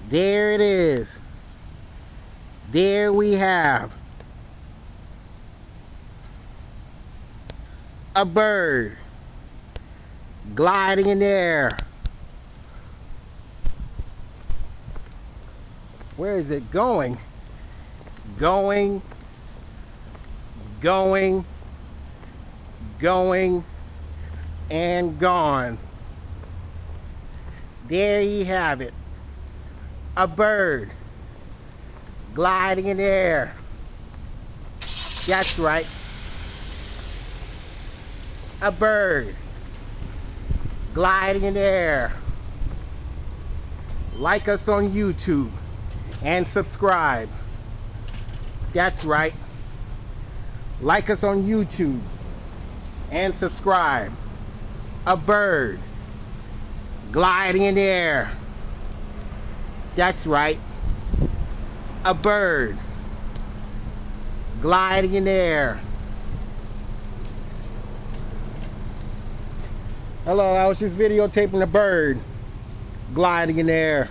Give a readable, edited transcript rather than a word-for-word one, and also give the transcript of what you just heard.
There it is. There we have a bird gliding in the air. Where is it going? Going, and gone. There you have it. A bird gliding in the air. That's right. A bird gliding in the air. Like us on YouTube and subscribe. That's right. Like us on YouTube and subscribe. A bird gliding in the air. That's right. A bird gliding in the air. Hello, I was just videotaping a bird gliding in the air.